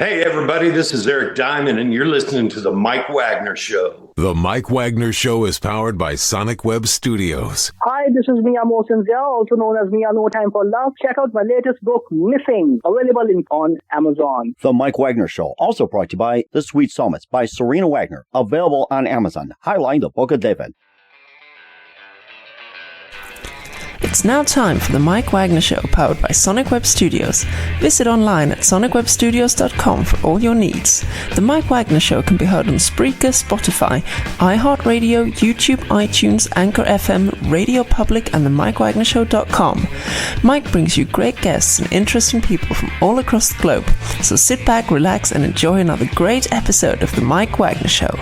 Hey, everybody, this is Eric Diamond, and you're listening to The Mike Wagner Show. The Mike Wagner Show is powered by Sonic Web Studios. Hi, this is Mia Mosinzia, also known as Mia No Time for Love. Check out my latest book, Missing, available on Amazon. The Mike Wagner Show, also brought to you by The Sweet Psalmist by Serena Wagner, available on Amazon. Highlight the Book of David. It's now time for the Mike Wagner Show, powered by Sonic Web Studios. Visit online at sonicwebstudios.com for all your needs. The Mike Wagner Show can be heard on Spreaker, Spotify, iHeartRadio, YouTube, iTunes, Anchor FM, Radio Public, and themikewagnershow.com. Mike brings you great guests and interesting people from all across the globe. So sit back, relax, and enjoy another great episode of the Mike Wagner Show.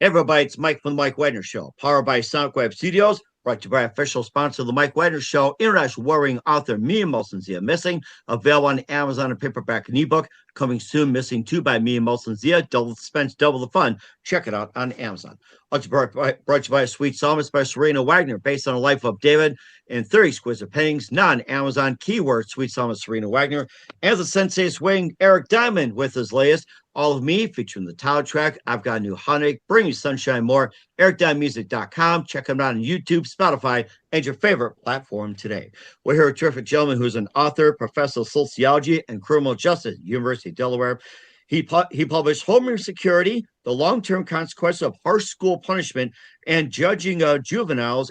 Hey everybody, it's Mike from the Mike Wagner Show, powered by Sonic Web Studios, brought to you by official sponsor of the Mike Wagner Show, international warring author Mia Mosinzia, Missing, available on Amazon and paperback and ebook, coming soon, Missing 2 by Mia Mosinzia, double the suspense, double the fun. Check it out on Amazon. Also brought to you by Sweet Psalmist by Serena Wagner, based on the life of David in 30 exquisite paintings, non-Amazon keyword, Sweet Psalmist Serena Wagner, and the Sensei Swing, Eric Diamond, with his latest, All of Me, featuring the title track, I've Got a New Heartache, Bring You Sunshine More, ericdiamondmusic.com. Check him out on YouTube, Spotify, and your favorite platform today. We're here with a terrific gentleman who's an author, professor of sociology and criminal justice at University of Delaware. He published Homeland Security, The Long-Term Consequences of Harsh School Punishment and Judging Juveniles,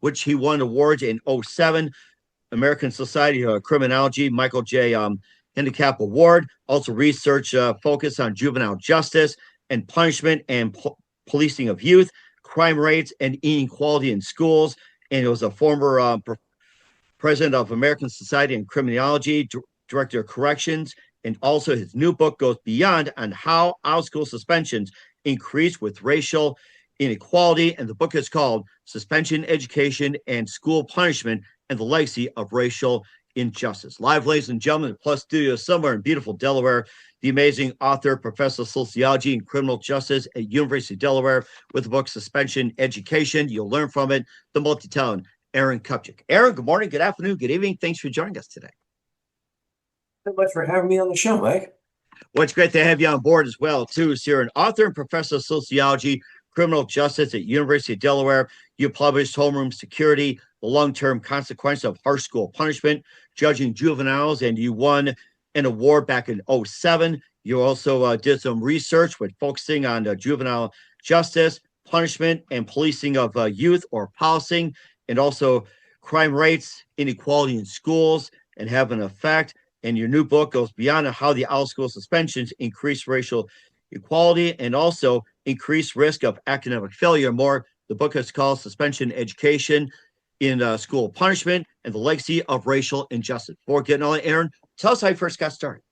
which he won awards in 2007, American Society of Criminology, Michael J. Handicap Award. Also research focused on juvenile justice and punishment and policing of youth, crime rates, and inequality in schools. And he was a former president of American Society of Criminology, director of corrections. And also his new book goes beyond on how out-of-school suspensions increase with racial inequality. And the book is called Suspension, Education, and School Punishment and the Legacy of Racial Injustice. Live, ladies and gentlemen, the Plus Studio somewhere in beautiful Delaware, the amazing author, professor of sociology and criminal justice at University of Delaware with the book Suspension, Education. You'll learn from it, the multi-talented Aaron Kupchik. Aaron, good morning, good afternoon, good evening. Thanks for joining us today. Thank you much for having me on the show, Mike. Well, it's great to have you on board as well, too. So you're an author and professor of sociology, criminal justice at University of Delaware. You published Homeroom Security, The Long-Term Consequences of Harsh School Punishment, Judging Juveniles, and you won an award back in 2007. You also did some research with focusing on juvenile justice, punishment, and policing of youth or policing, and also crime rates, inequality in schools, and have an effect. And your new book goes beyond how the out-of-school suspensions increase racial equality and also increase risk of academic failure. More, the book is called Suspension, Education in School Punishment and the Legacy of Racial Injustice. Before getting on, Aaron, tell us how you first got started.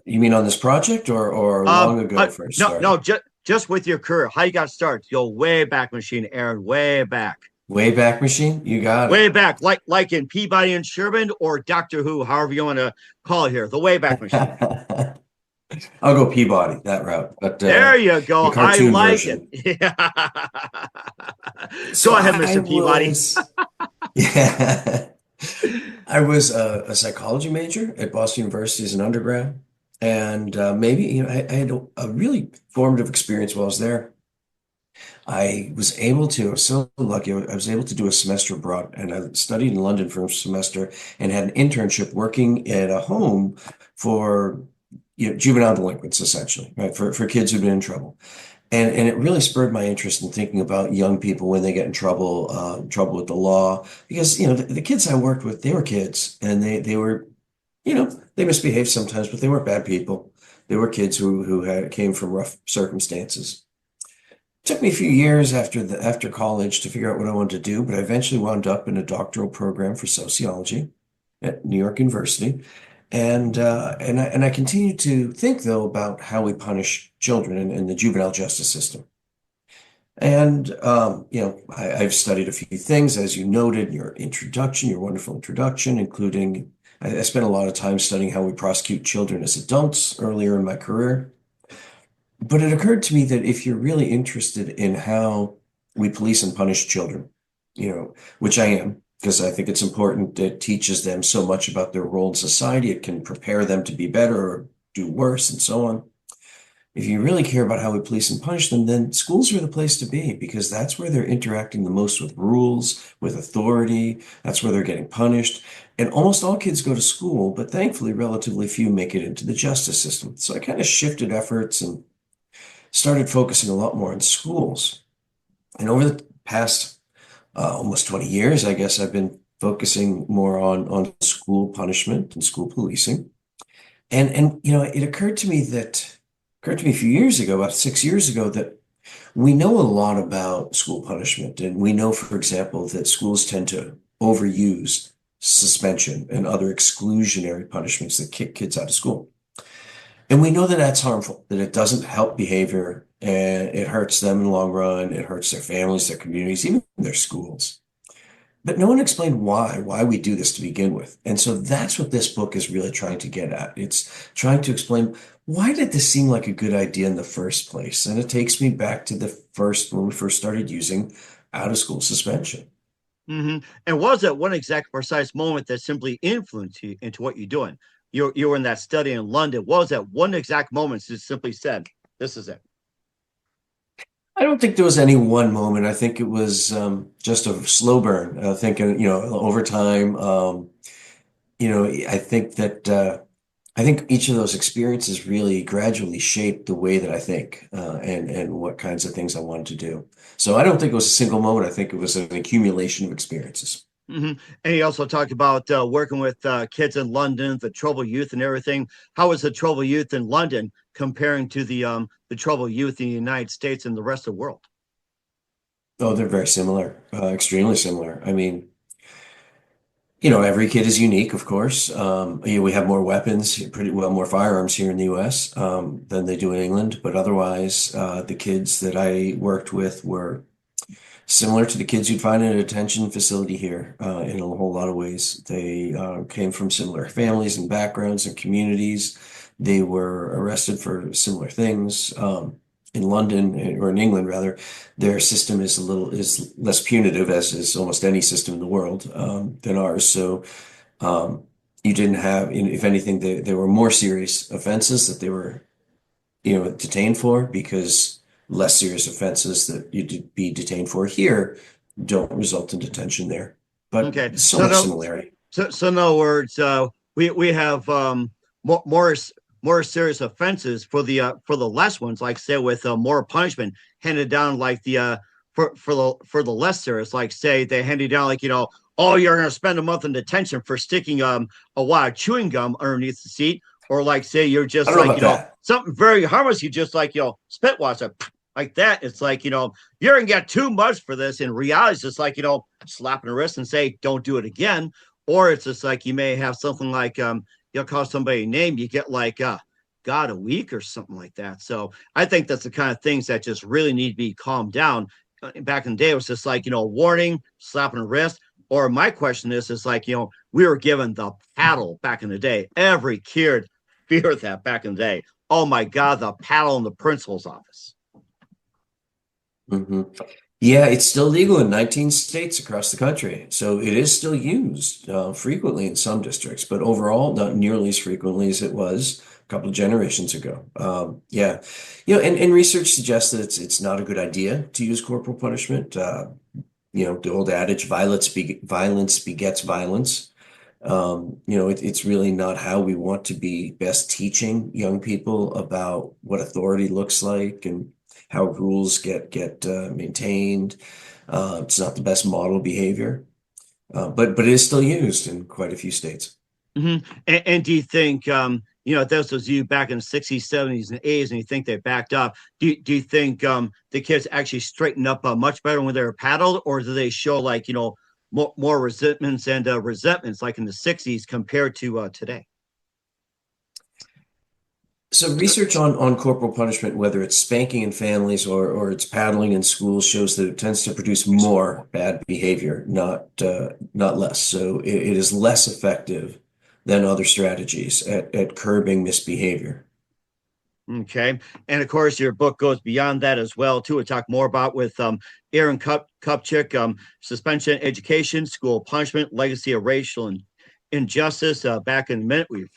You mean on this project or long ago first? No, just with your career, how you got started. Go way back, machine, Aaron, way back. Way back machine? You got it. Way back, like in Peabody and Sherman or Doctor Who, however you want to call it here. The way back machine. I'll go Peabody, that route. But there you go. I like version. It. Yeah. Go ahead, Mr. Peabody. Yeah. I was a psychology major at Boston University as an undergrad. And maybe, I had a really formative experience while I was there. I was so lucky, I was able to do a semester abroad, and I studied in London for a semester and had an internship working at a home for juvenile delinquents, essentially, right, for kids who've been in trouble. And it really spurred my interest in thinking about young people when they get in trouble with the law, because, the kids I worked with, they were kids, and they were, they misbehaved sometimes, but they weren't bad people. They were kids who came from rough circumstances. It took me a few years after college to figure out what I wanted to do, but I eventually wound up in a doctoral program for sociology at New York University. And I continue to think, though, about how we punish children in the juvenile justice system. And, I've studied a few things, as you noted in your wonderful introduction, including I spent a lot of time studying how we prosecute children as adults earlier in my career. But it occurred to me that if you're really interested in how we police and punish children, which I am, because I think it's important. It teaches them so much about their role in society. It can prepare them to be better or do worse and so on. If you really care about how we police and punish them, then schools are the place to be, because that's where they're interacting the most with rules, with authority. That's where they're getting punished. And almost all kids go to school, but thankfully, relatively few make it into the justice system. So I kind of shifted efforts and started focusing a lot more on schools. And over the past almost 20 years, I guess, I've been focusing more on school punishment and school policing. And it occurred to me a few years ago, about 6 years ago, that we know a lot about school punishment. And we know, for example, that schools tend to overuse suspension and other exclusionary punishments that kick kids out of school. And we know that that's harmful, that it doesn't help behavior, and it hurts them in the long run. It hurts their families, their communities, even their schools. But no one explained why we do this to begin with. And so that's what this book is really trying to get at. It's trying to explain, why did this seem like a good idea in the first place? And it takes me back to when we first started using out of school suspension. Mm-hmm. And was that one exact precise moment that simply influenced you into what you're doing? You were in that study in London. What was that one exact moment that simply said, this is it? I don't think there was any one moment. I think it was just a slow burn. I think, over time, I think that I think each of those experiences really gradually shaped the way that I think and what kinds of things I wanted to do. So I don't think it was a single moment. I think it was an accumulation of experiences. Mm-hmm. And he also talked about working with kids in London, the troubled youth and everything. How is the troubled youth in London comparing to the troubled youth in the United States and the rest of the world? Oh, they're very similar, extremely similar. I mean, every kid is unique, of course. We have more weapons, more firearms here in the U.S. Than they do in England. But otherwise, the kids that I worked with were similar to the kids you'd find in a detention facility here in a whole lot of ways. They came from similar families and backgrounds and communities. They were arrested for similar things. In London, or in England rather, their system is less punitive, as is almost any system in the world, than ours. So you didn't have, if anything, there were more serious offenses that they were, detained for, because less serious offenses that you'd be detained for here don't result in detention there. But okay, so much similarity. So in other words, we have more serious offenses for the less ones, like say with more punishment handed down, like the for the less serious, like say they handed down, like, oh, you're going to spend a month in detention for sticking a wad of chewing gum underneath the seat, or like say you're just like something very harmless, you just like spit wash it like that. It's like you're gonna get too much for this. In reality, it's just like slapping the wrist and say don't do it again. Or it's just like you may have something like you'll call somebody a name, you get like God, a week or something like that. So I think that's the kind of things that just really need to be calmed down. Back in the day, it was just like warning, slapping the wrist. Or my question is like we were given the paddle back in the day. Every kid feared that back in the day. Oh my God, the paddle in the principal's office. Mm-hmm. Yeah, it's still legal in 19 states across the country. So it is still used frequently in some districts, but overall, not nearly as frequently as it was a couple of generations ago. Yeah, and research suggests that it's not a good idea to use corporal punishment. The old adage, violence begets violence. It's really not how we want to be best teaching young people about what authority looks like and how rules get maintained. It's not the best model behavior, but it is still used in quite a few states. Mm-hmm. And do you think, those was you back in the 60s, 70s, and 80s, and you think they backed up? Do you think the kids actually straightened up much better when they were paddled, or do they show like, more resentments and resentments like in the 60s compared to today? So research on corporal punishment, whether it's spanking in families or it's paddling in schools, shows that it tends to produce more bad behavior, not less. So it is less effective than other strategies at curbing misbehavior. Okay. And of course, your book goes beyond that as well, too. We talk more about with Aaron Kupchik, suspension, education, school punishment, legacy of racial and injustice. Back in a minute, you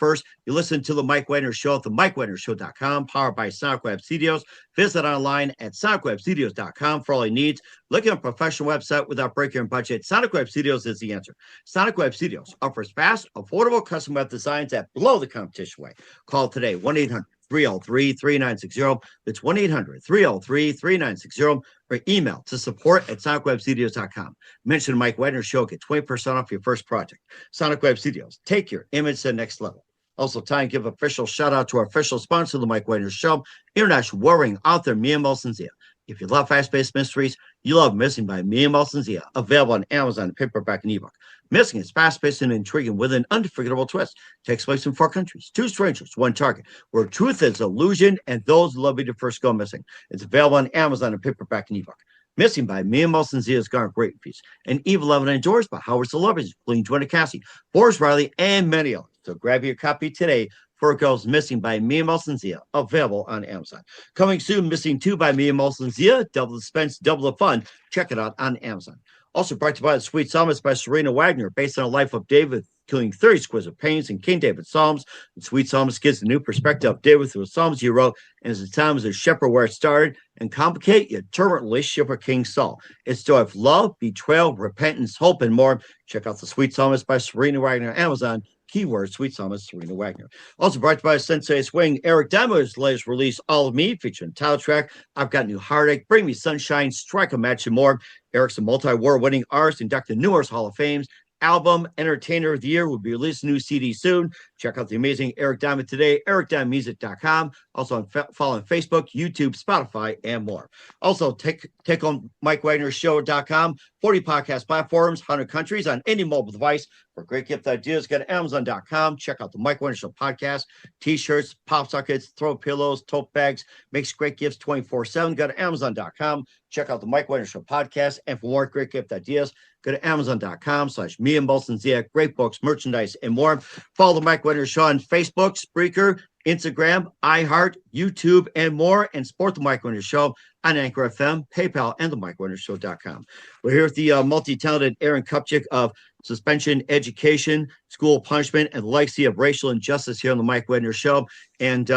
listen to the Mike Wagner Show at the MikeWagnerShow.com, powered by Sonic Web Studios. Visit online at SonicWebStudios.com for all your needs. Looking at a professional website without breaking your budget, Sonic Web Studios is the answer. Sonic Web Studios offers fast, affordable custom web designs that blow the competition away. Call today, 1-800-303-3960. That's 1-800-303-3960, or email to support@sonicwebstudios.com. Mention the Mike Wagner Show, get 20% off your first project. Sonic Web Studios, take your image to the next level. Also, time to give official shout out to our official sponsor of the Mike Wagner Show, international warring author Mia Molson-Zia. If you love fast-paced mysteries, you love Missing by Mia Molson-Zia, available on Amazon, paperback, and ebook. Missing is fast-paced and intriguing with an unforgettable twist. Takes place in 4 countries, 2 strangers, 1 target, where truth is illusion and those who love you to first go missing. It's available on Amazon and paperback and ebook. Missing by Mia Molson-Zia has garnered great reviews. And Evil Evan endorsed by Howard celebrities, including Joanna Cassie, Boris Riley, and many others. So grab your copy today for Girls Missing by Mia Molson-Zia, available on Amazon. Coming soon, Missing 2 by Mia Molson-Zia, double the suspense, double the fun. Check it out on Amazon. Also brought to you by The Sweet Psalmist by Serena Wagner, based on the life of David, killing 30 exquisite pains in King David's Psalms. The Sweet Psalmist gives the new perspective of David through the Psalms he wrote, and as the time as a shepherd where it started, and complicate your turbulent relationship with King Saul. It's story of love, betrayal, repentance, hope, and more. Check out The Sweet Psalmist by Serena Wagner on Amazon. Keyword Sweet Psalmist Serena Wagner. Also brought to you by Sensei Swing. Eric Diamond's latest release, All of Me, featuring title track, I've Got New Heartache, Bring Me Sunshine, Strike a Match, and more. Eric's a multi-award winning artist, inducted in numerous Hall of Fames. Album Entertainer of the Year will be releasing a new CD soon. Check out the amazing Eric Diamond today, ericdiamondmusic.com. Also follow on Facebook, YouTube, Spotify, and more. Also, take on MikeWagnerShow.com, 40 podcast platforms, 100 countries on any mobile device. For great gift ideas, go to Amazon.com. Check out the Mike Wagner Show podcast, t-shirts, pop sockets, throw pillows, tote bags, makes great gifts 24/7. Go to Amazon.com. Check out the Mike Wagner Show podcast. And for more great gift ideas, go to Amazon.com/Mia Molson-Zia. Great books, merchandise, and more. Follow the Mike Wagner Show on Facebook, Spreaker, Instagram, iHeart, YouTube, and more. And support the Mike Wagner Show on Anchor FM, PayPal, and the MikeWagnerShow.com. We're here with the multi-talented Aaron Kupchik of Suspension, Education, School Punishment, and the Legacy of Racial Injustice here on the Mike Wagner Show. And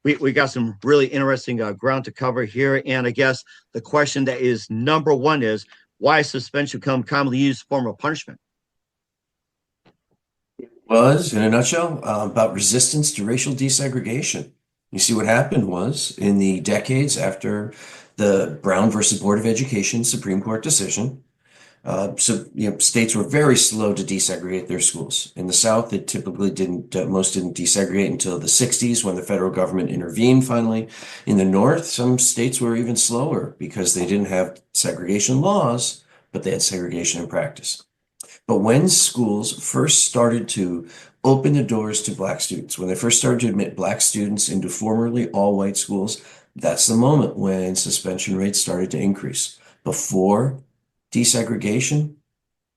we got some really interesting ground to cover here. And I guess the question that is number one is, why has suspension become commonly used form of punishment? Was, in a nutshell, about resistance to racial desegregation. You see, what happened was, in the decades after the Brown versus Board of Education Supreme Court decision, states were very slow to desegregate their schools. In the South, it typically most didn't desegregate until the 60s when the federal government intervened finally. In the North, some states were even slower because they didn't have segregation laws, but they had segregation in practice. But when schools first started to open the doors to Black students, when they first started to admit Black students into formerly all-white schools, that's the moment when suspension rates started to increase. Before desegregation,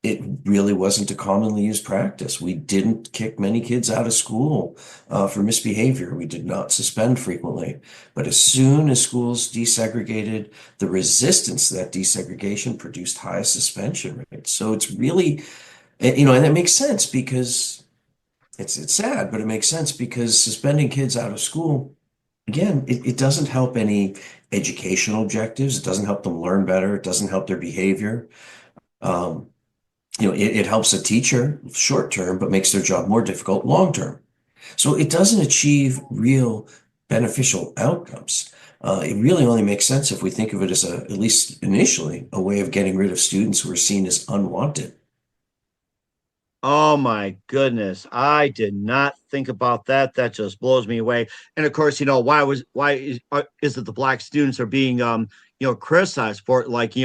it really wasn't a commonly used practice. We didn't kick many kids out of school for misbehavior. We did not suspend frequently. But as soon as schools desegregated, the resistance to that desegregation produced high suspension rates. So it's really, and that makes sense because it's sad, but it makes sense because suspending kids out of school, again, it doesn't help any educational objectives. It doesn't help them learn better. It doesn't help their behavior. It helps a teacher short term, but makes their job more difficult long term. So it doesn't achieve real beneficial outcomes. It really only makes sense if we think of it as at least initially, a way of getting rid of students who are seen as unwanted. Oh my goodness. I did not think about that. That just blows me away. And of course, why is it the Black students are being criticized for it, like,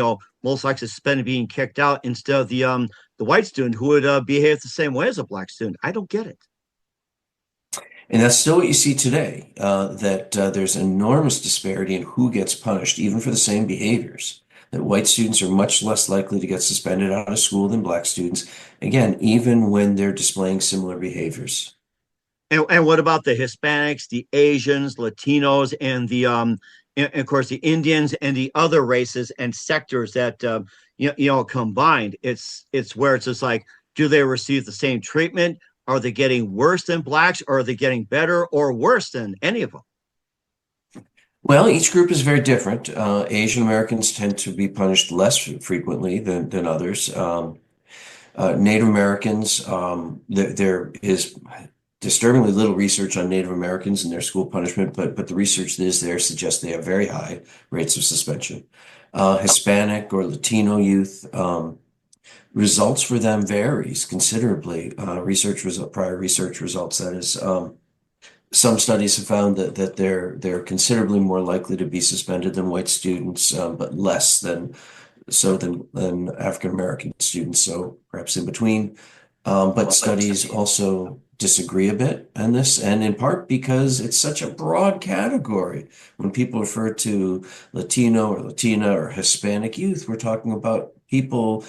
most likely suspended, being kicked out, instead of the white student who would behave the same way as a Black student? I don't get it. And that's still what you see today, that there's enormous disparity in who gets punished, even for the same behaviors. That white students are much less likely to get suspended out of school than Black students, again, even when they're displaying similar behaviors. And what about the Hispanics, the Asians, Latinos, and and of course the Indians and the other races and sectors that combined? It's where it's just like, do they receive the same treatment? Are they getting worse than blacks, or are they getting better or worse than any of them? Well, each group is very different. Asian Americans tend to be punished less frequently than others. Native Americans, there is disturbingly little research on Native Americans and their school punishment, but the research that is there suggests they have very high rates of suspension. Hispanic or Latino youth, results for them varies considerably. Prior research results, that is. Some studies have found that they're considerably more likely to be suspended than white students, but less than African American students. So perhaps in between. But studies also disagree a bit on this, and in part because it's such a broad category. When people refer to Latino or Latina or Hispanic youth, we're talking about people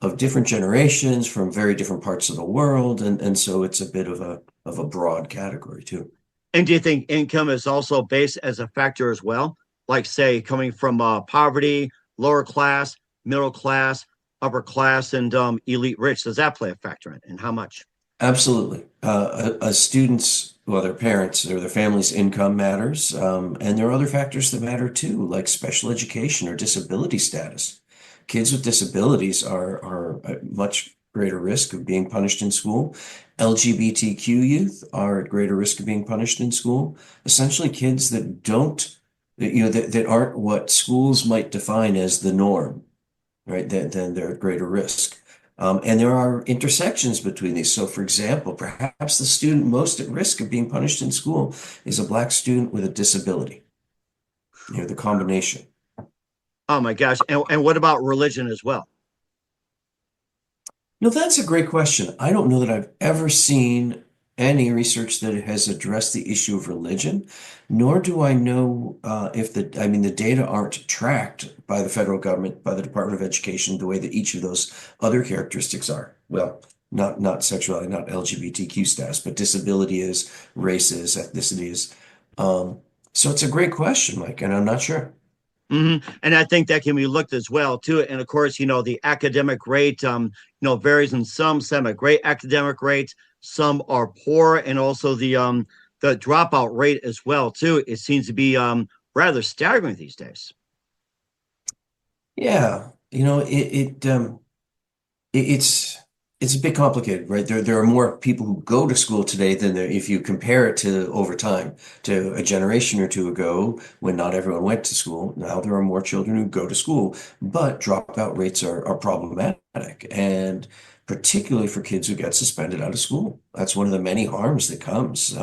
of different generations from very different parts of the world, and so it's a bit of a broad category too. And do you think income is also based as a factor as well? Like, say, coming from poverty, lower class, middle class, upper class, and elite rich. Does that play a factor in? And how much? Absolutely. A student's, well, their parents or their family's income matters. And there are other factors that matter too, like special education or disability status. Kids with disabilities are at much greater risk of being punished in school. LGBTQ youth are at greater risk of being punished in school. Essentially, kids that that aren't what schools might define as the norm, right? Then they're at greater risk. And there are intersections between these. So, for example, perhaps the student most at risk of being punished in school is a Black student with a disability, the combination. Oh my gosh. And what about religion as well? No, that's a great question. I don't know that I've ever seen any research that has addressed the issue of religion, nor do I know if the data aren't tracked by the federal government, by the Department of Education, the way that each of those other characteristics are. Well, not sexuality, not LGBTQ status, but disability is, race is, ethnicity is. So it's a great question, Mike, and I'm not sure. Mm-hmm. And I think that can be looked as well too. And of course, the academic rate, varies in some have a great academic rate, some are poor, and also the dropout rate as well too. It seems to be rather staggering these days. Yeah, it's a bit complicated, right? There are more people who go to school today than there, if you compare it to over time, to a generation or two ago when not everyone went to school. Now there are more children who go to school, but dropout rates are problematic, and particularly for kids who get suspended out of school. That's one of the many harms that comes.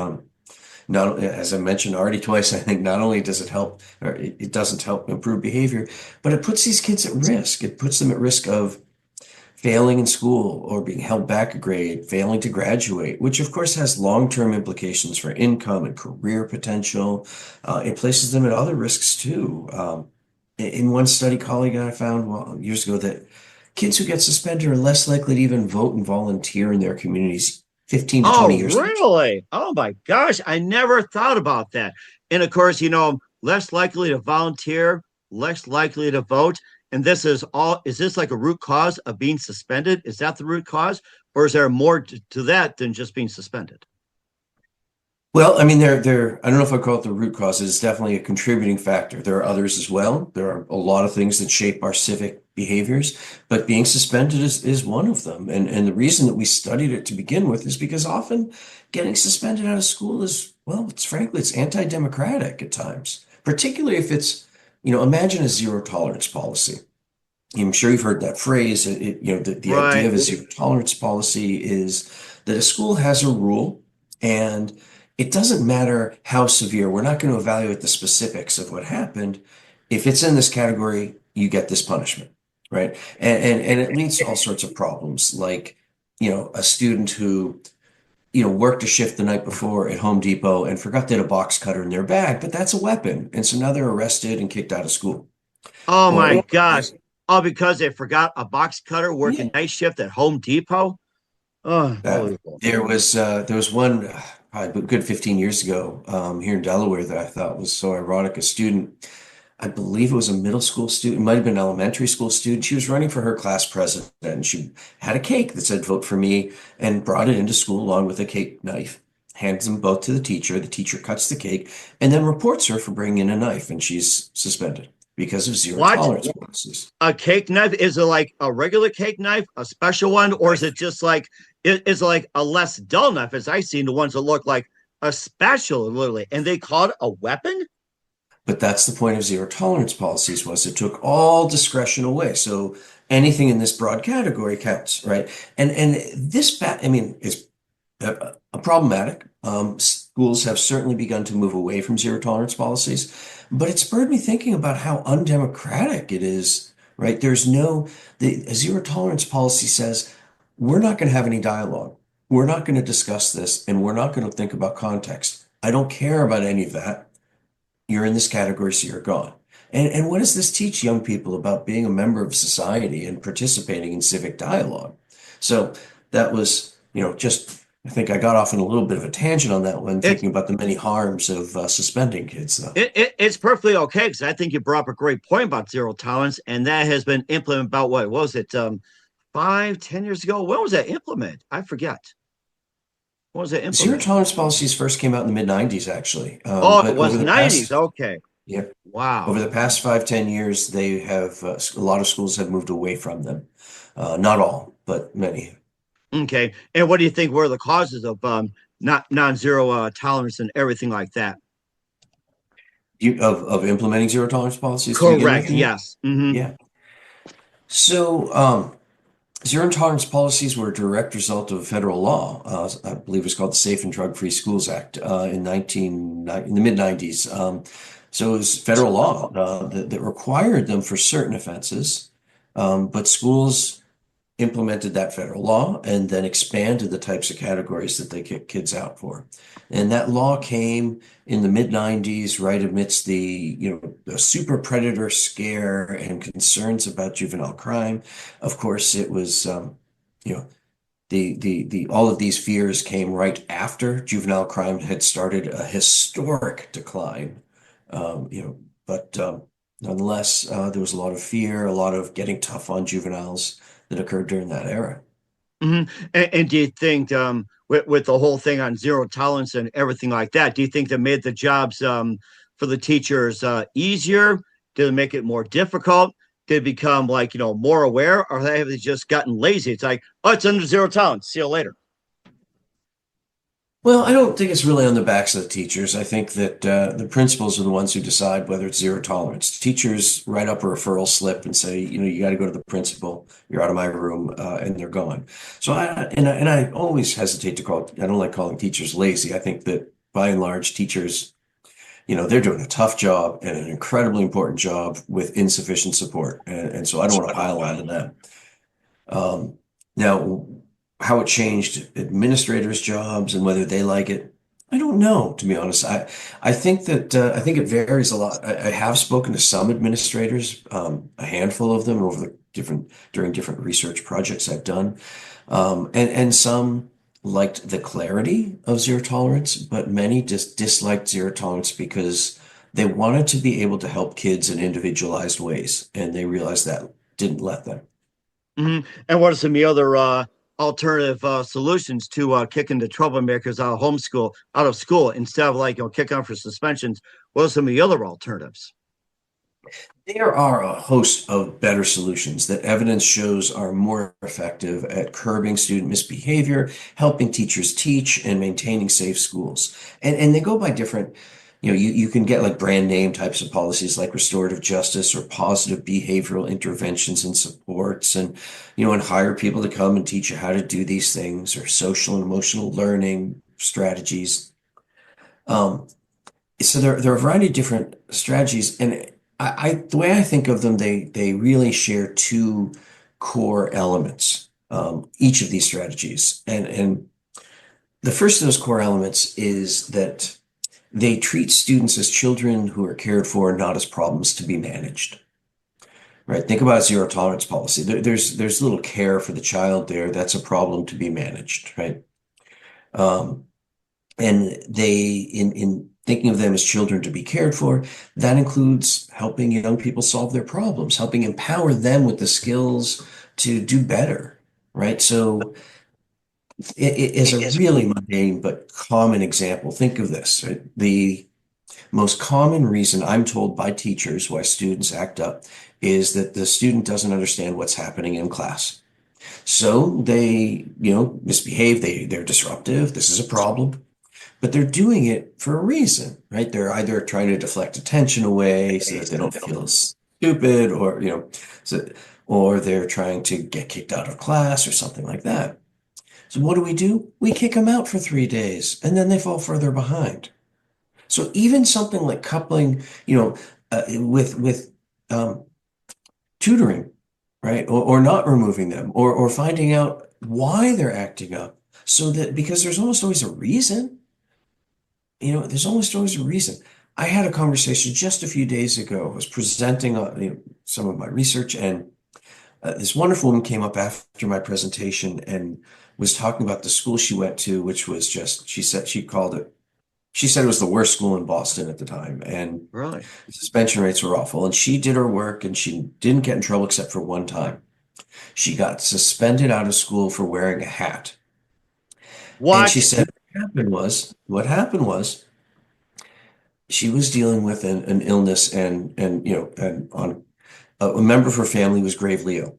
Not, as I mentioned already twice, I think not only does it help, or it doesn't help improve behavior, but it puts these kids at risk. It puts them at risk of failing in school or being held back a grade, failing to graduate, which of course has long-term implications for income and career potential. It places them at other risks too. In one study, colleague and I found years ago that kids who get suspended are less likely to even vote and volunteer in their communities 15 to 20 years. Oh, really? Oh my gosh, I never thought about that. And of course, less likely to volunteer, less likely to vote. And is this like a root cause of being suspended? Is that the root cause? Or is there more to that than just being suspended? Well, I mean, I don't know if I call it the root cause. It's definitely a contributing factor. There are others as well. There are a lot of things that shape our civic behaviors, but being suspended is one of them. And the reason that we studied it to begin with is because often getting suspended out of school is, well, it's anti-democratic at times, particularly if it's, imagine a zero tolerance policy. I'm sure you've heard that phrase. The Right. idea of a zero tolerance policy is that a school has a rule, and it doesn't matter how severe. We're not going to evaluate the specifics of what happened. If it's in this category, you get this punishment, right? And it leads to all sorts of problems, like, a student who, worked a shift the night before at Home Depot and forgot they had a box cutter in their bag, but that's a weapon. And so now they're arrested and kicked out of school. Oh my gosh. Oh, because they forgot a box cutter working night shift at Home Depot? Oh, There was one probably a good 15 years ago, here in Delaware that I thought was so ironic. A student, I believe it was a middle school student, it might have been an elementary school student. She was running for her class president and she had a cake that said vote for me and brought it into school along with a cake knife, hands them both to the teacher. The teacher cuts the cake and then reports her for bringing in a knife, and she's suspended because of zero What? tolerance policies. A cake knife? Is it like a regular cake knife, a special one, or is it just like is it like a less dull knife? As I seen the ones that look like a special, literally, and they call it a weapon? But that's the point of zero tolerance policies was it took all discretion away. So anything in this broad category counts, right? And this, I mean, is a problematic. Schools have certainly begun to move away from zero tolerance policies, but it spurred me thinking about how undemocratic it is, right? The zero tolerance policy says we're not going to have any dialogue. We're not going to discuss this, and we're not going to think about context. I don't care about any of that. You're in this category, so you're gone. And what does this teach young people about being a member of society and participating in civic dialogue? So that was, just I think I got off on a little bit of a tangent on that one, thinking about the many harms of suspending kids, though. It's perfectly okay because I think you brought up a great point about zero tolerance, and that has been implemented about what was it, 5, 10 years ago? When was that implemented? I forget. When was that Zero implemented? tolerance policies first came out in the mid 90s, actually. Oh, But it was over the 90s. past, Okay. yeah, Wow. over the past 5, 10 years, they have a lot of schools have moved away from them. Not all, but many. Okay. And what do you think were the causes of not non-zero tolerance and everything like that? Of implementing zero tolerance policies to begin Correct. with, you mean? Yes. Hmm. Yeah. So, zero tolerance policies were a direct result of federal law. I believe it was called the Safe and Drug-Free Schools Act in the mid 90s. So it was federal law that required them for certain offenses, but schools implemented that federal law and then expanded the types of categories that they kick kids out for. And that law came in the mid 90s, right amidst the super predator scare and concerns about juvenile crime. Of course, it was, the all of these fears came right after juvenile crime had started a historic decline. But nonetheless, there was a lot of fear, a lot of getting tough on juveniles that occurred during that era. Hmm. And do you think with the whole thing on zero tolerance and everything like that, do you think that made the jobs for the teachers easier? Did it make it more difficult? Did it become like, more aware, or have they just gotten lazy? It's like, oh, it's under zero tolerance. See you later. Well, I don't think it's really on the backs of the teachers. I think that the principals are the ones who decide whether it's zero tolerance. Teachers write up a referral slip and say, you got to go to the principal. You're out of my room, and they're gone. So I always hesitate to I don't like calling teachers lazy. I think that by and large, teachers, they're doing a tough job and an incredibly important job with insufficient support, and so I don't want to pile on to them. Now, how it changed administrators' jobs and whether they like it, I don't know, to be honest. I think that I think it varies a lot. I have spoken to some administrators, a handful of them during different research projects I've done, and some liked the clarity of zero tolerance, but many just disliked zero tolerance because they wanted to be able to help kids in individualized ways, and they realized that didn't let them. Hmm. And what are some of the other alternative solutions to kicking the troublemakers out of school instead of like kicking them for suspensions? What are some of the other alternatives? There are a host of better solutions that evidence shows are more effective at curbing student misbehavior, helping teachers teach, and maintaining safe schools. And they go by different, you can get like brand name types of policies like restorative justice or positive behavioral interventions and supports, and hire people to come and teach you how to do these things, or social and emotional learning strategies. So there are a variety of different strategies, and the way I think of them, they really share two core elements, each of these strategies. And the first of those core elements is that they treat students as children who are cared for, not as problems to be managed. Right? Think about a zero tolerance policy. There's little care for the child there. That's a problem to be managed, right? And in thinking of them as children to be cared for, that includes helping young people solve their problems, helping empower them with the skills to do better, right? So it is a really mundane but common example. Think of this, right? The most common reason I'm told by teachers why students act up is that the student doesn't understand what's happening in class. So they, misbehave, they're disruptive. This is a problem. But they're doing it for a reason, right? They're either trying to deflect attention away so that they don't feel stupid, or or they're trying to get kicked out of class or something like that. So what do? We kick them out for 3 days, and then they fall further behind. So even something like coupling, with tutoring, right, or not removing them, or finding out why they're acting up, so that because there's almost always a reason. There's almost always a reason. I had a conversation just a few days ago. I was presenting some of my research, and this wonderful woman came up after my presentation and was talking about the school she went to, which was just, she said it was the worst school in Boston at the time, and Really? suspension rates were awful. And she did her work, and she didn't get in trouble except for one time. She got suspended out of school for wearing a hat. What? And she said what happened was she was dealing with an illness, and on a member of her family was gravely ill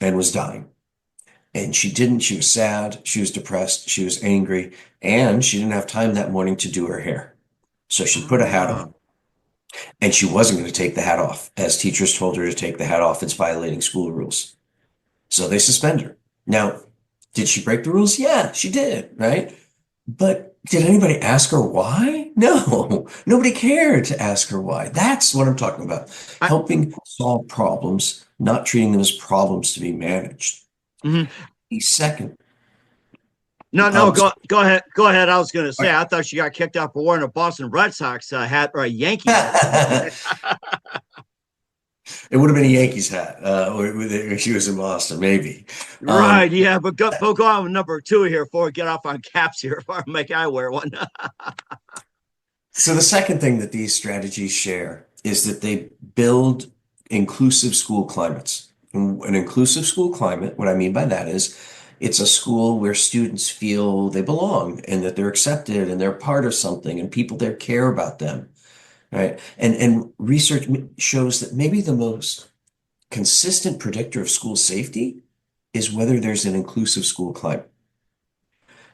and was dying. And she was sad, she was depressed, she was angry, and she didn't have time that morning to do her hair. So she put a hat on, and she wasn't going to take the hat off, as teachers told her to take the hat off. It's violating school rules. So they suspend her. Now, did she break the rules? Yeah, she did, right? But did anybody ask her why? No, nobody cared to ask her why. That's what I'm talking about. Helping solve problems, not treating them as problems to be managed. Mm-hmm. The second. No, go ahead. Go ahead. I was going to say, I thought she got kicked out for wearing a Boston Red Sox hat or a Yankee hat. It would have been a Yankees hat if she was in Boston, maybe. Right, yeah, but go on with number 2 here before we get off on caps here, before I wear one. So the second thing that these strategies share is that they build inclusive school climates. An inclusive school climate, what I mean by that is it's a school where students feel they belong and that they're accepted and they're part of something and people there care about them, right? And research shows that maybe the most consistent predictor of school safety is whether there's an inclusive school climate.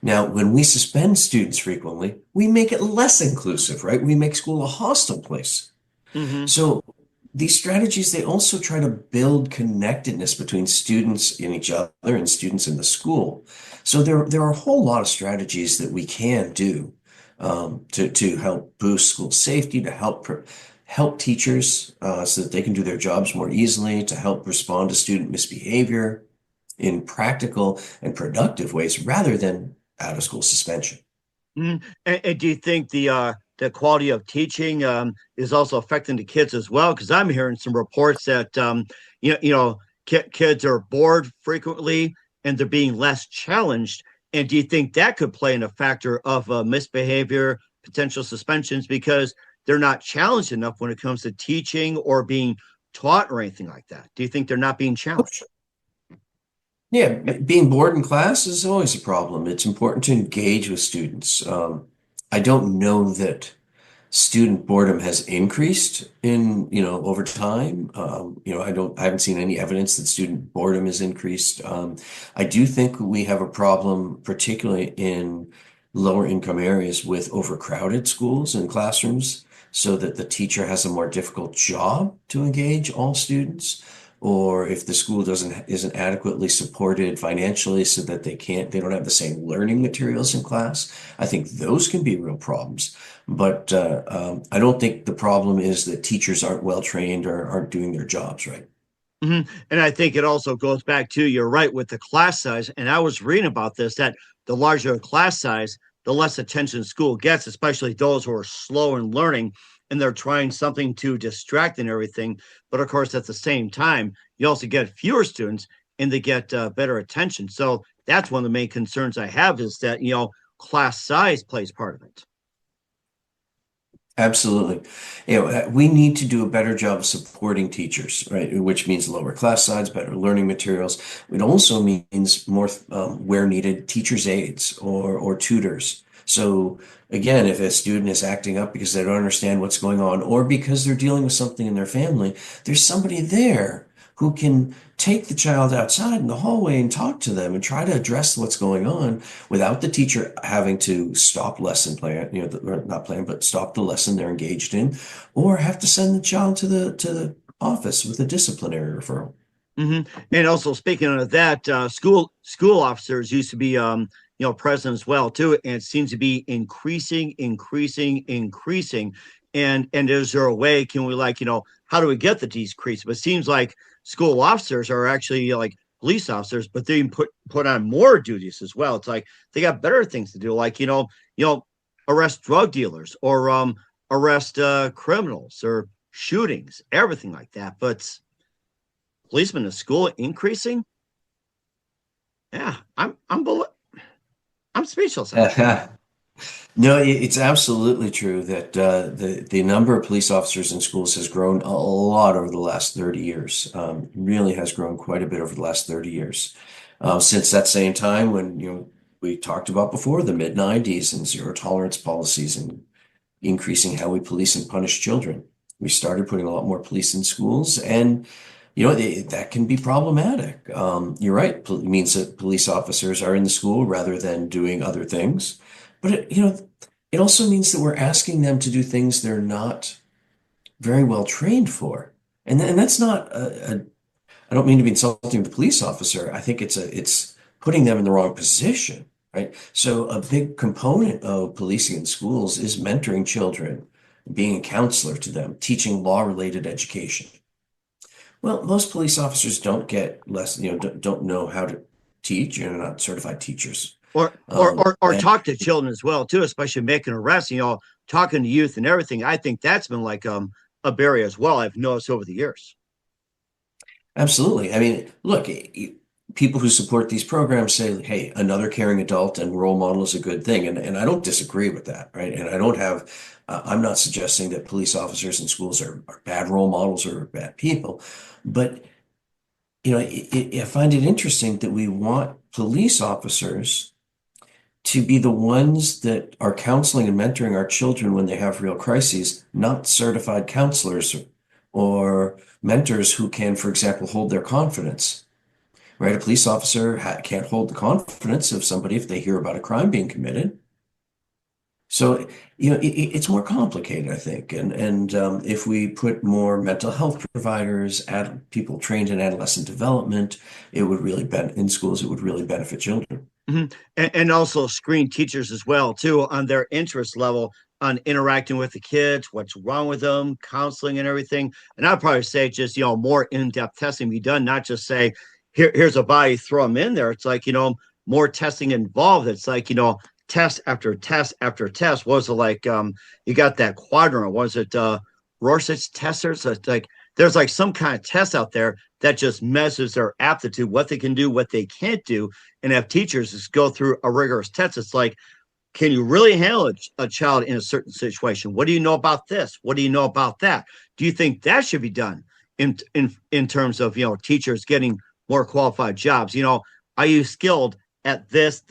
Now, when we suspend students frequently, we make it less inclusive, right? We make school a hostile place. Mm-hmm. So these strategies, they also try to build connectedness between students and each other and students in the school. So there are a whole lot of strategies that we can do to help boost school safety, to help teachers so that they can do their jobs more easily, to help respond to student misbehavior in practical and productive ways rather than out of school suspension. Mm-hmm. And do you think the quality of teaching is also affecting the kids as well? Because I'm hearing some reports that kids are bored frequently and they're being less challenged. And do you think that could play in a factor of misbehavior, potential suspensions, because they're not challenged enough when it comes to teaching or being taught or anything like that? Do you think they're not being challenged? Yeah, being bored in class is always a problem. It's important to engage with students. I don't know that student boredom has increased over time. I haven't seen any evidence that student boredom has increased. I do think we have a problem, particularly in lower income areas, with overcrowded schools and classrooms, so that the teacher has a more difficult job to engage all students. Or if the school isn't adequately supported financially so that they don't have the same learning materials in class, I think those can be real problems. But I don't think the problem is that teachers aren't well trained or aren't doing their jobs right. Mm-hmm. And I think it also goes back to, you're right, with the class size. And I was reading about this, that the larger the class size, the less attention school gets, especially those who are slow in learning and they're trying something to distract and everything. But of course, at the same time, you also get fewer students and they get better attention. So that's one of the main concerns I have, is that, class size plays part of it. Absolutely. We need to do a better job of supporting teachers, right? Which means lower class size, better learning materials. It also means more, where needed, teachers' aides or tutors. So again, if a student is acting up because they don't understand what's going on or because they're dealing with something in their family, there's somebody there who can take the child outside in the hallway and talk to them and try to address what's going on without the teacher having to stop lesson plan, or not plan, but stop the lesson they're engaged in, or have to send the child to the office with a disciplinary referral. And also speaking of that, school officers used to be present as well too, and it seems to be increasing. And is there a way, can we how do we get the decrease? But it seems like school officers are actually like police officers, but they put on more duties as well. It's like they got better things to do, like arrest drug dealers or arrest criminals or shootings, everything like that. But policemen in school increasing? Yeah, I'm speechless. No, it's absolutely true that the number of police officers in schools has grown a lot over the last 30 years. Really has grown quite a bit over the last 30 years. Since that same time when we talked about before, the mid-90s and zero tolerance policies and increasing how we police and punish children. We started putting a lot more police in schools, and that can be problematic. You're right. It means that police officers are in the school rather than doing other things. But it also means that we're asking them to do things they're not very well trained for. And that's not I don't mean to be insulting the police officer. I think it's putting them in the wrong position, right? So a big component of policing in schools is mentoring children, being a counselor to them, teaching law-related education. Well, most police officers don't don't know how to teach. They're not certified teachers. Or talk to children as well too, especially making arrests. Talking to youth and everything. I think that's been like a barrier as well. I've noticed over the years. Absolutely. I mean, look, people who support these programs say, "Hey, another caring adult and role model is a good thing," and I don't disagree with that, right? And I don't have. I'm not suggesting that police officers in schools are bad role models or bad people, but I find it interesting that we want police officers to be the ones that are counseling and mentoring our children when they have real crises, not certified counselors or mentors who can, for example, hold their confidence, right? A police officer can't hold the confidence of somebody if they hear about a crime being committed. So, it's more complicated, I think. And if we put more mental health providers, people trained in adolescent development, it would really in schools, it would really benefit children. And also screen teachers as well too on their interest level on interacting with the kids, what's wrong with them, counseling and everything. And I'd probably say just more in-depth testing be done, not just say here's a body, throw them in there. It's like more testing involved. It's like test after test after test. Was it like you got that quadrant? Was it Rorschach's testers? So it's like there's like some kind of test out there that just measures their aptitude, what they can do, what they can't do, and have teachers just go through a rigorous test. It's like, can you really handle a child in a certain situation? What do you know about this? What do you know about that? Do you think that should be done in terms of teachers getting more qualified jobs? Are you skilled at this,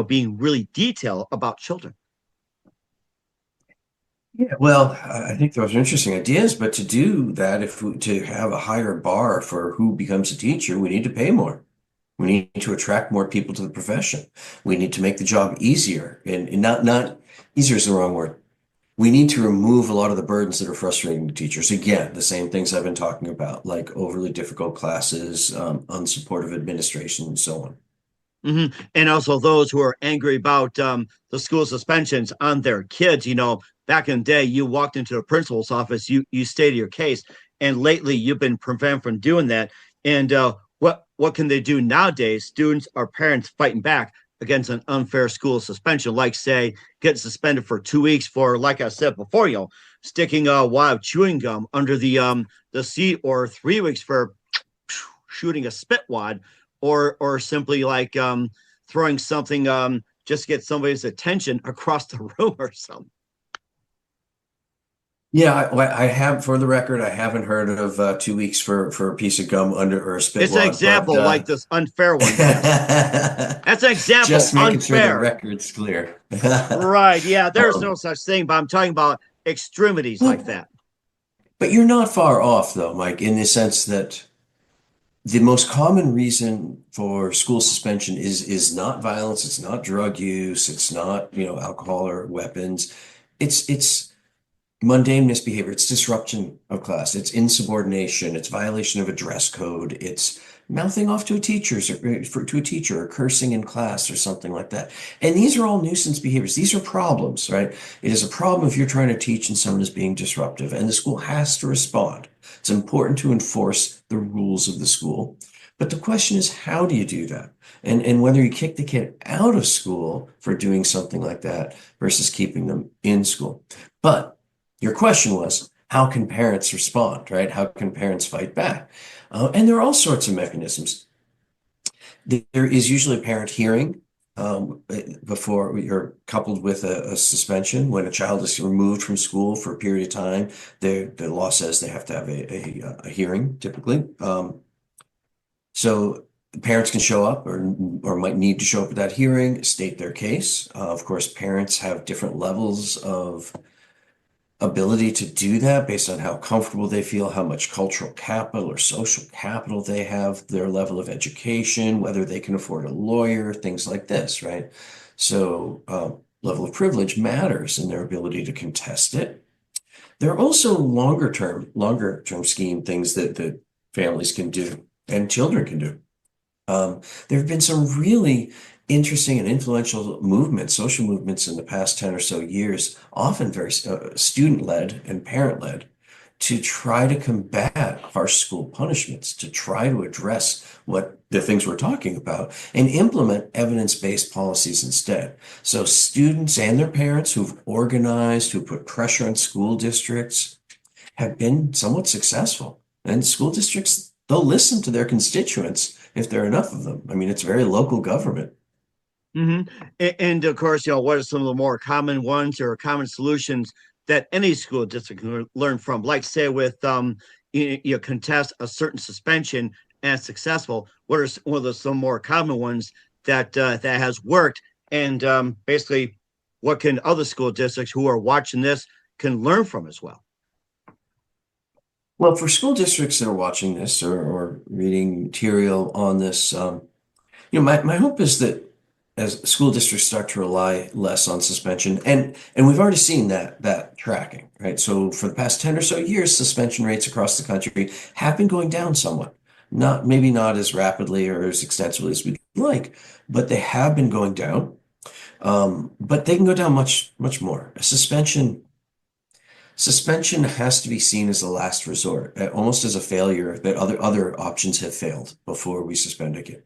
being really detailed about children? Yeah, well, I think those are interesting ideas, but to do that, to have a higher bar for who becomes a teacher, we need to pay more. We need to attract more people to the profession. We need to make the job easier, and not easier is the wrong word. We need to remove a lot of the burdens that are frustrating to teachers. Again, the same things I've been talking about, like overly difficult classes, unsupportive administration, and so on. And also those who are angry about the school suspensions on their kids. Back in the day, you walked into the principal's office, you stated your case, and lately you've been prevented from doing that. And what can they do nowadays? Students or parents fighting back against an unfair school suspension, like say getting suspended for 2 weeks for, like I said before, sticking a wad of chewing gum under the seat, or 3 weeks for shooting a spit wad, or simply like throwing something just to get somebody's attention across the room or something. Yeah, I have, for the record, I haven't heard of 2 weeks for a piece of gum under or a spit It's an wad, example but like this unfair one. That's an example. just making sure the Unfair. record's clear. Right. Yeah, there's no such thing, but I'm talking about extremities like that. But you're not far off, though, Mike, in the sense that the most common reason for school suspension is not violence, it's not drug use, it's not, alcohol or weapons. It's mundane misbehavior, it's disruption of class, it's insubordination, it's violation of a dress code, it's mouthing off to a teacher or cursing in class or something like that. And these are all nuisance behaviors. These are problems, right? It is a problem if you're trying to teach and someone is being disruptive, and the school has to respond. It's important to enforce the rules of the school. But the question is, how do you do that? And whether you kick the kid out of school for doing something like that versus keeping them in school. But your question was, how can parents respond, right? How can parents fight back? And there are all sorts of mechanisms. There is usually a parent hearing before you're coupled with a suspension. When a child is removed from school for a period of time, the law says they have to have a hearing, typically. So parents can show up or might need to show up at that hearing, state their case. Of course, parents have different levels of ability to do that based on how comfortable they feel, how much cultural capital or social capital they have, their level of education, whether they can afford a lawyer, things like this, right? So level of privilege matters in their ability to contest it. There are also longer term scheme things that families can do and children can do. There have been some really interesting and influential movements, social movements in the past 10 or so years, often very student-led and parent-led, to try to combat harsh school punishments, to try to address what the things we're talking about and implement evidence-based policies instead. So students and their parents who've organized, who put pressure on school districts, have been somewhat successful. And school districts, they'll listen to their constituents if there are enough of them. I mean, it's very local government. Mm-hmm. And of course, what are some of the more common ones or common solutions that any school district can learn from? Like, say, with you contest a certain suspension and it's successful. What are some more common ones that has worked? And basically, what can other school districts who are watching this can learn from as well? Well, for school districts that are watching this or reading material on this, my hope is that as school districts start to rely less on suspension, and we've already seen that tracking, right? So for the past 10 or so years, suspension rates across the country have been going down somewhat. Maybe not as rapidly or as extensively as we'd like, but they have been going down. But they can go down much, much more. Suspension has to be seen as a last resort, almost as a failure that other options have failed before we suspend a kid.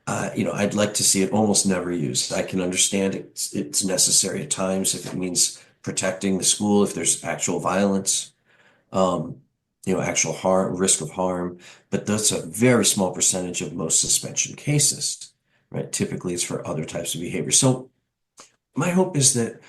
I'd like to see it almost never used. I can understand it's necessary at times if it means protecting the school, if there's actual violence, actual harm, risk of harm, but that's a very small percentage of most suspension cases, right? Typically, it's for other types of behavior. So my hope is that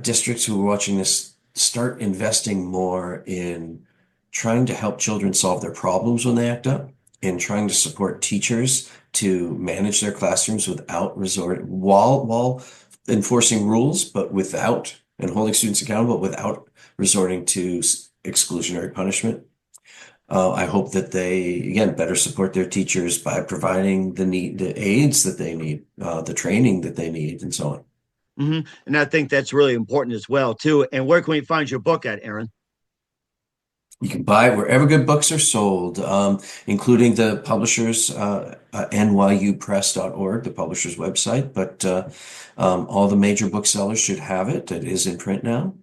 districts who are watching this start investing more in trying to help children solve their problems when they act up, in trying to support teachers to manage their classrooms while enforcing rules, but and holding students accountable without resorting to exclusionary punishment. I hope that they, again, better support their teachers by providing the aids that they need, the training that they need, and so on. Mm-hmm. And I think that's really important as well, too. And where can we find your book at, Aaron? You can buy it wherever good books are sold, including the publishers, nyupress.org, the publisher's website. But all the major booksellers should have it. It is in print now.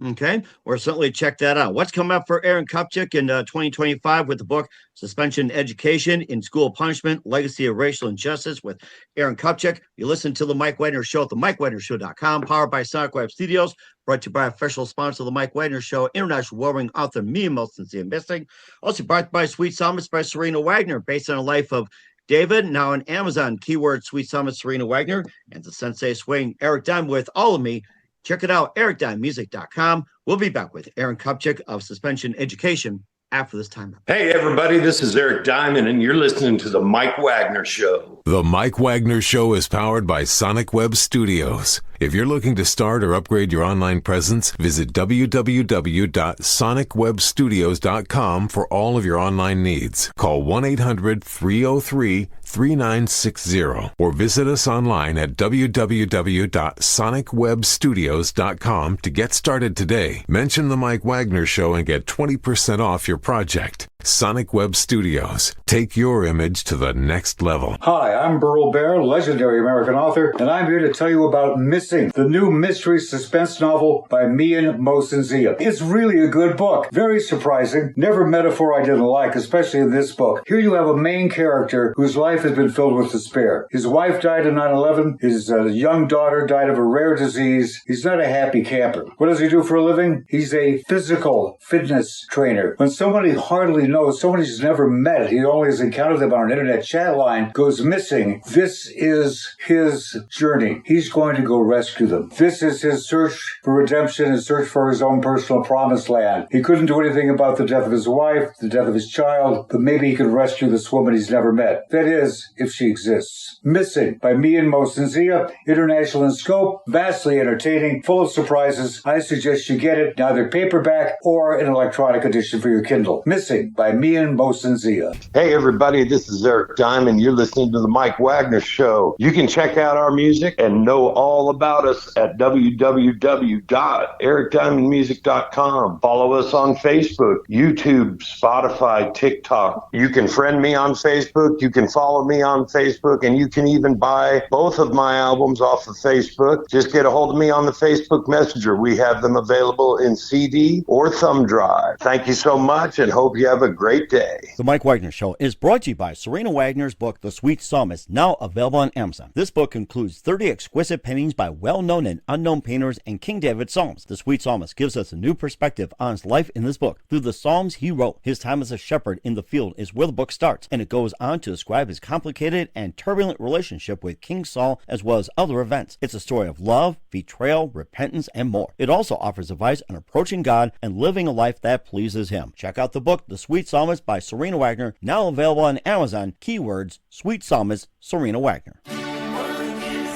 Okay, we'll certainly check that out. What's coming up for Aaron Kupchik in 2025 with the book Suspension Education in School Punishment, Legacy of Racial Injustice with Aaron Kupchik? You listen to The Mike Wagner Show at themikewagnershow.com, powered by Sonic Web Studios, brought to you by official sponsor of The Mike Wagner Show, international warring author Mia Missing. Also brought by Sweet Psalmist by Serena Wagner, based on a life of David, now on Amazon, keyword Sweet Summit, Serena Wagner, and the Sensei Swing, Eric Diamond with all of me. Check it out, ericdimemusic.com. We'll be back with Aaron Kupchik of Suspension Education after this time. Hey, everybody, this is Eric Diamond, and you're listening to The Mike Wagner Show. The Mike Wagner Show is powered by Sonic Web Studios. If you're looking to start or upgrade your online presence, visit www.sonicwebstudios.com for all of your online needs. Call 1-800-303-3960 or visit us online at www.sonicwebstudios.com to get started today. Mention The Mike Wagner Show and get 20% off your project. Sonic Web Studios. Take your image to the next level. Hi, I'm Burl Barer, legendary American author, and I'm here to tell you about Missing, the new mystery suspense novel by Mian Mosensia. It's really a good book. Very surprising. Never metaphor I didn't like, especially in this book. Here you have a main character whose life has been filled with despair. His wife died in 9/11. His young daughter died of a rare disease. He's not a happy camper. What does he do for a living? He's a physical fitness trainer. When somebody hardly knows, someone he's never met, he only has encountered them on an internet chat line, goes missing, this is his journey. He's going to go rescue them. This is his search for redemption, his search for his own personal promised land. He couldn't do anything about the death of his wife, the death of his child, but maybe he could rescue this woman he's never met. That is, if she exists. Missing by Mian Mosensia, international in scope, vastly entertaining, full of surprises. I suggest you get it, neither paperback or an electronic edition for your Kindle. Missing by Mian Mosensia. Hey, everybody, this is Eric Diamond. You're listening to The Mike Wagner Show. You can check out our music and know all about us at www.ericdiamondmusic.com. Follow us on Facebook, YouTube, Spotify, TikTok. You can friend me on Facebook. You can follow me on Facebook, and you can even buy both of my albums off of Facebook. Just get a hold of me on the Facebook Messenger. We have them available in CD or thumb drive. Thank you so much, and hope you have a great day. The Mike Wagner Show is brought to you by Serena Wagner's book, The Sweet Psalmist, now available on Amazon. This book includes 30 exquisite paintings by well-known and unknown painters and King David Psalms. The Sweet Psalmist gives us a new perspective on his life in this book. Through the Psalms he wrote, his time as a shepherd in the field is where the book starts, and it goes on to describe his complicated and turbulent relationship with King Saul as well as other events. It's a story of love, betrayal, repentance, and more. It also offers advice on approaching God and living a life that pleases him. Check out the book, The Sweet Psalmist by Serena Wagner, now available on Amazon. Keywords, Sweet Psalmist, Serena Wagner.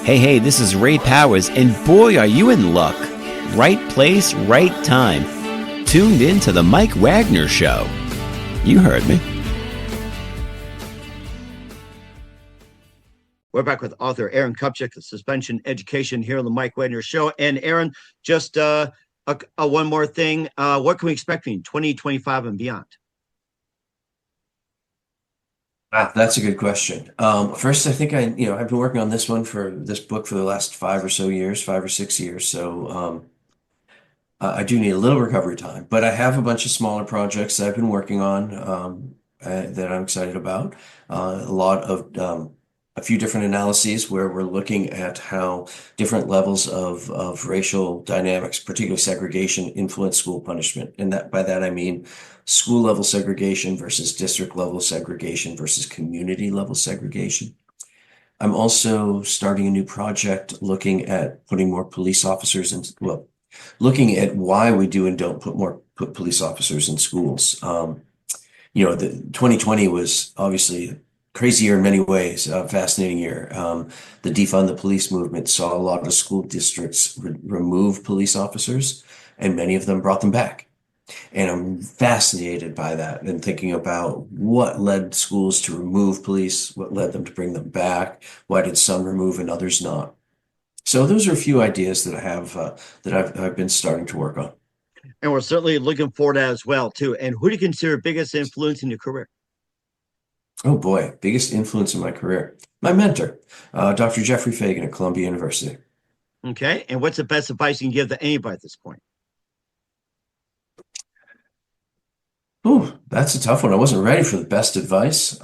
Hey, this is Ray Powers, and boy, are you in luck. Right place, right time. Tuned in to the Mike Wagner Show. You heard me. We're back with author Aaron Kupchik of Suspension Education here on the Mike Wagner Show. And Aaron, just one more thing. What can we expect in 2025 and beyond? That's a good question. First, I think I've been working on this book for the last 5 or 6 years. So I do need a little recovery time, but I have a bunch of smaller projects that I've been working on that I'm excited about. A few different analyses where we're looking at how different levels of racial dynamics, particularly segregation, influence school punishment. And by that I mean school level segregation versus district level segregation versus community level segregation. I'm also starting a new project looking at putting more police officers looking at why we do and don't put police officers in schools. The 2020 was obviously a crazy year in many ways, a fascinating year. The defund the police movement saw a lot of school districts remove police officers, and many of them brought them back. And I'm fascinated by that and thinking about what led schools to remove police, what led them to bring them back, why did some remove and others not. So those are a few ideas that I have that I've been starting to work on. And we're certainly looking forward to that as well, too. And who do you consider biggest influence in your career? Oh boy, biggest influence in my career. My mentor, Dr. Jeffrey Fagan at Columbia University. Okay. And what's the best advice you can give to anybody at this point? Oh, that's a tough one. I wasn't ready for the best advice.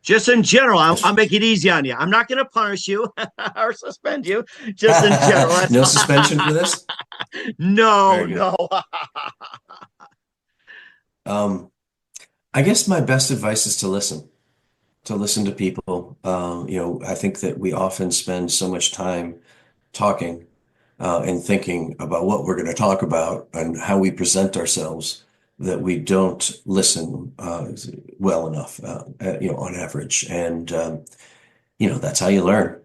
Just in general, I'll make it easy on you. I'm not going to punish you or suspend you. Just in general. No suspension for this? No. I guess my best advice is to to listen to people. I think that we often spend so much time talking and thinking about what we're going to talk about and how we present ourselves that we don't listen well enough, on average. And, that's how you learn.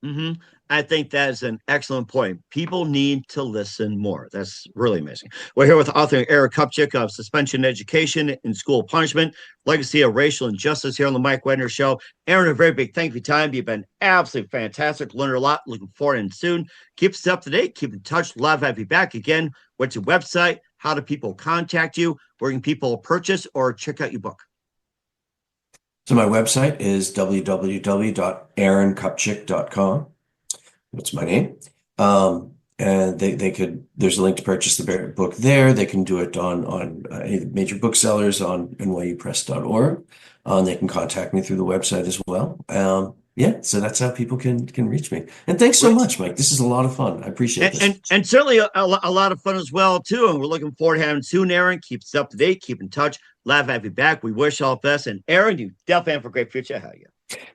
Mm-hmm. I think that is an excellent point. People need to listen more. That's really amazing. We're here with author Aaron Kupchik of Suspension Education and School Punishment, Legacy of Racial Injustice here on the Mike Wagner Show. Aaron, a very big thank you for your time. You've been absolutely fantastic. Learned a lot. Looking forward and soon. Keep us up to date. Keep in touch. Love to have you back again. What's your website? How do people contact you? Where can people purchase or check out your book? So my website is www.aaronkupchik.com. That's my name. And there's a link to purchase the book there. They can do it on any major booksellers on nyupress.org. They can contact me through the website as well. So that's how people can reach me. And thanks so much, Mike. This is a lot of fun. I appreciate this. And certainly a lot of fun as well, too. And we're looking forward to having soon, Aaron. Keep us up to date. Keep in touch. Love to have you back. We wish all the best. And Aaron, you definitely have a great future. How are you?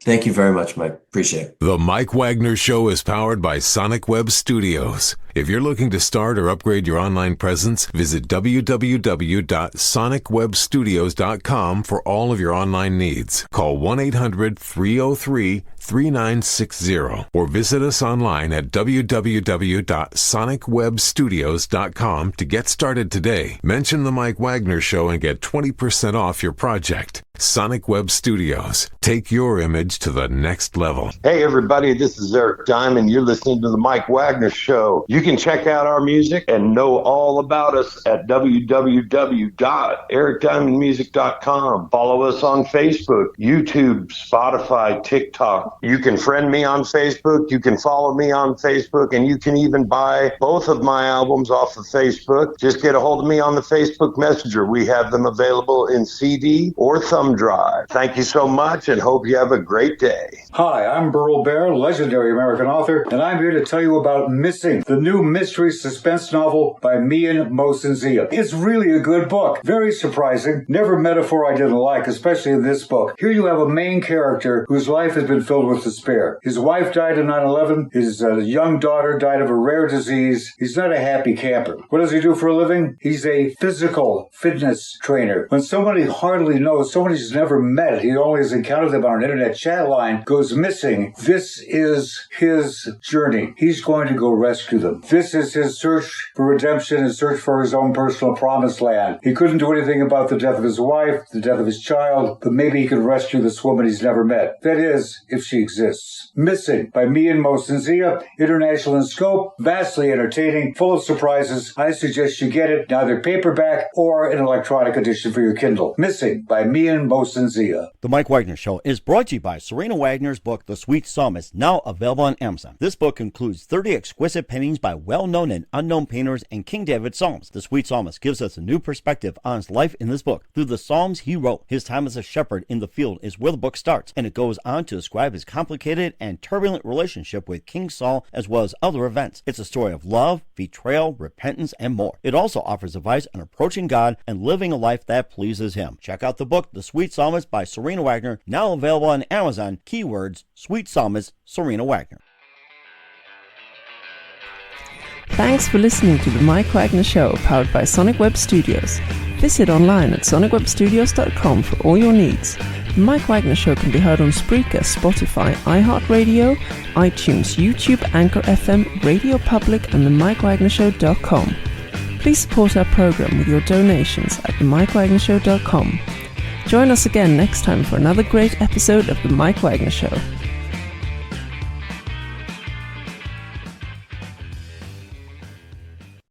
Thank you very much, Mike. Appreciate it. The Mike Wagner Show is powered by Sonic Web Studios. If you're looking to start or upgrade your online presence, visit www.sonicwebstudios.com for all of your online needs. Call 1-800-303-3960 or visit us online at www.sonicwebstudios.com to get started today. Mention the Mike Wagner Show and get 20% off your project. Sonic Web Studios. Take your image to the next level. Hey, everybody, this is Eric Diamond. You're listening to The Mike Wagner Show. You can check out our music and know all about us at www.ericdiamondmusic.com. Follow us on Facebook, YouTube, Spotify, TikTok. You can friend me on Facebook. You can follow me on Facebook, and you can even buy both of my albums off of Facebook. Just get a hold of me on the Facebook Messenger. We have them available in CD or thumb drive. Thank you so much, and hope you have a great day. Hi, I'm Burl Bear, legendary American author, and I'm here to tell you about Missing, the new mystery suspense novel by Mian Mosensia. It's really a good book. Very surprising. Never metaphor I didn't like, especially in this book. Here you have a main character whose life has been filled with despair. His wife died in 9/11. His young daughter died of a rare disease. He's not a happy camper. What does he do for a living? He's a physical fitness trainer. When somebody hardly knows, someone he's never met, he only has encountered them on an internet chat line, goes missing. This is his journey. He's going to go rescue them. This is his search for redemption, his search for his own personal promised land. He couldn't do anything about the death of his wife, the death of his child, but maybe he can rescue this woman he's never met. That is, if she exists. Missing by Mian Mosensia, international in scope, vastly entertaining, full of surprises. I suggest you get it, either paperback or an electronic edition for your Kindle. Missing by Mian Mosensia. The Mike Wagner Show is brought to you by Serena Wagner's book, The Sweet Psalmist, now available on Amazon. This book includes 30 exquisite paintings by well-known and unknown painters and King David Psalms. The Sweet Psalmist gives us a new perspective on his life in this book. Through the Psalms he wrote, his time as a shepherd in the field is where the book starts, and it goes on to describe his complicated and turbulent relationship with King Saul as well as other events. It's a story of love, betrayal, repentance, and more. It also offers advice on approaching God and living a life that pleases him. Check out the book, The Sweet Psalmist by Serena Wagner, now available on Amazon. Keywords, Sweet Psalmist, Serena Wagner. Thanks for listening to The Mike Wagner Show, powered by Sonic Web Studios. Visit online at sonicwebstudios.com for all your needs. The Mike Wagner Show can be heard on Spreaker, Spotify, iHeartRadio, iTunes, YouTube, Anchor FM, Radio Public, and themikewagnershow.com. Please support our program with your donations at themikewagnershow.com. Join us again next time for another great episode of The Mike Wagner Show.